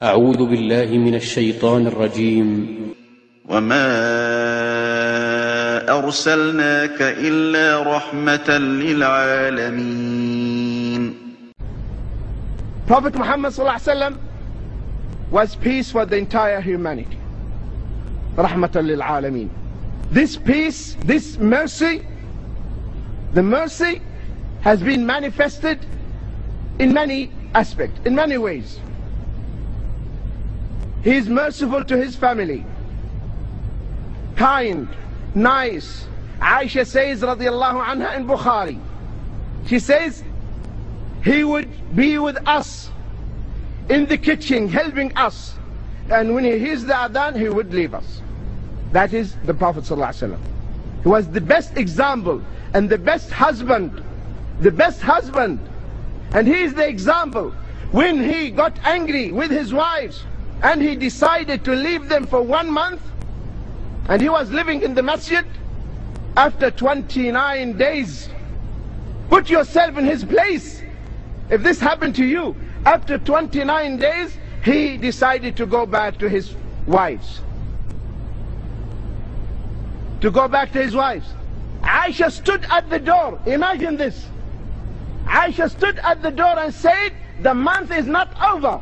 أعوذ بالله من الشيطان الرجيم. وما أرسلناك إلا رحمة للعالمين. Prophet Muhammad ﷺ was peace for the entire humanity. Rahmatan lil Alameen. This peace, this mercy, the mercy has been manifested in many aspects, in many ways. He is merciful to his family, kind, nice. Aisha says, radiallahu anha, in Bukhari, she says, he would be with us in the kitchen, helping us. And when he hears the adhan, he would leave us. That is the Prophet ﷺ. He was the best example and the best husband. The best husband. And he is the example. When he got angry with his wives and he decided to leave them for 1 month, and he was living in the masjid, after 29 days, put yourself in his place. If this happened to you, after 29 days, he decided to go back to his wives. To go back to his wives. Aisha stood at the door. Imagine this. Aisha stood at the door and said, the month is not over.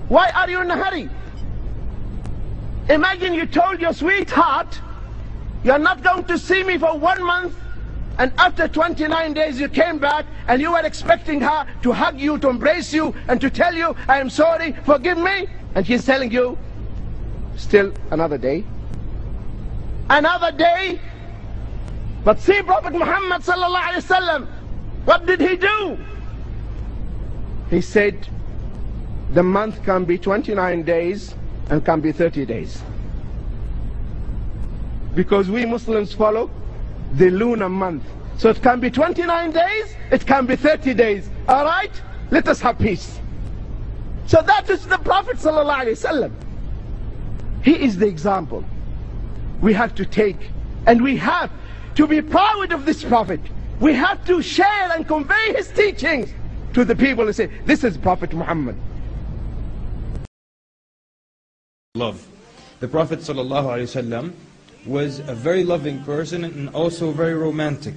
Why are you in a hurry? Imagine you told your sweetheart, you're not going to see me for 1 month, and after 29 days you came back and you were expecting her to hug you, to embrace you, and to tell you, I am sorry, forgive me. And she's telling you, still another day. Another day. But see Prophet Muhammad sallallahu alaihi wasallam, what did he do? He said, the month can be 29 days and can be 30 days. Because we Muslims follow the lunar month. So it can be 29 days, it can be 30 days. Alright? Let us have peace. So that is the Prophet ﷺ. He is the example we have to take, and we have to be proud of this Prophet. We have to share and convey his teachings to the people and say, this is Prophet Muhammad. Love. The Prophet ﷺ was a very loving person and also very romantic.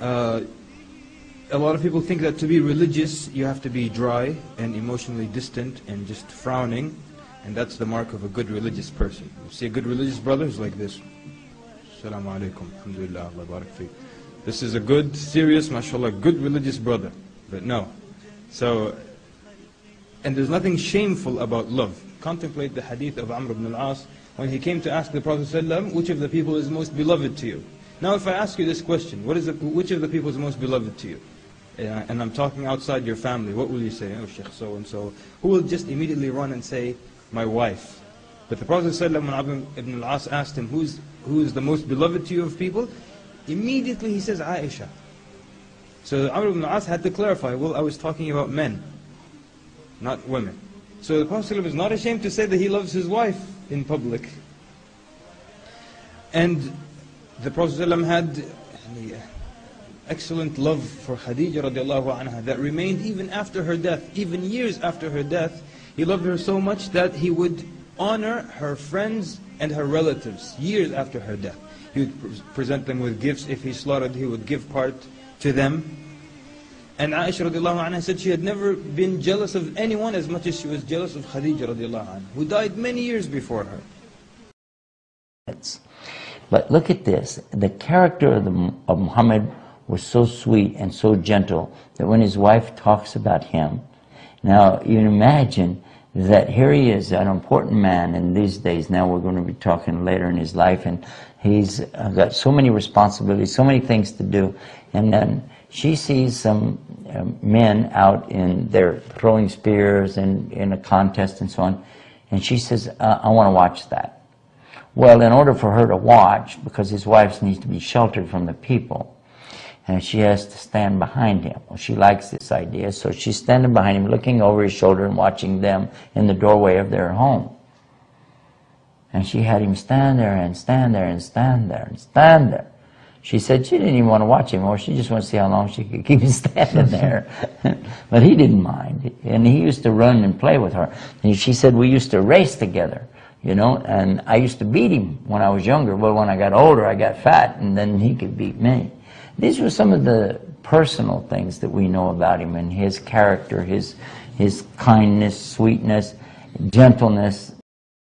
A lot of people think that to be religious you have to be dry and emotionally distant and just frowning, and that's the mark of a good religious person. You see a good religious brother who's like this. Assalamu alaikum, alhamdulillah, Allah barak fi. This is a good, serious, mashallah, good religious brother. But no. So, and there's nothing shameful about love. Contemplate the hadith of Amr ibn al-As when he came to ask the Prophet ﷺ, which of the people is most beloved to you? Now if I ask you this question, which of the people is most beloved to you? And I'm talking outside your family, what will you say? Oh, Sheikh so-and-so. Who will just immediately run and say, my wife? But the Prophet ﷺ, when Amr ibn al-As asked him, who is the most beloved to you of people? Immediately he says, Aisha. So Amr ibn al-As had to clarify, well, I was talking about men, not women. So the Prophet ﷺ is not ashamed to say that he loves his wife in public. And the Prophet ﷺ had excellent love for Khadija radiallahu anha that remained even after her death, even years after her death. He loved her so much that he would honor her friends and her relatives years after her death. He would present them with gifts. If he slaughtered, he would give part to them. And Aisha radiallahu anha said she had never been jealous of anyone as much as she was jealous of Khadija radiallahu anha, who died many years before her. But look at this, the character of Muhammad was so sweet and so gentle that when his wife talks about him, now you can imagine that here he is, an important man in these days. Now we're going to be talking later in his life, and he's got so many responsibilities, so many things to do, and then she sees some men out in their throwing spears and in a contest and so on, and she says, I want to watch that. Well, in order for her to watch, because his wife needs to be sheltered from the people, and she has to stand behind him. Well, she likes this idea, so she's standing behind him, looking over his shoulder and watching them in the doorway of their home. And she had him stand there and stand there and stand there and stand there. She said she didn't even want to watch him, or she just wanted to see how long she could keep him standing there. But he didn't mind, and he used to run and play with her. And she said we used to race together, you know, and I used to beat him when I was younger. But when I got older, I got fat, and then he could beat me. These were some of the personal things that we know about him, and his character, his kindness, sweetness, gentleness,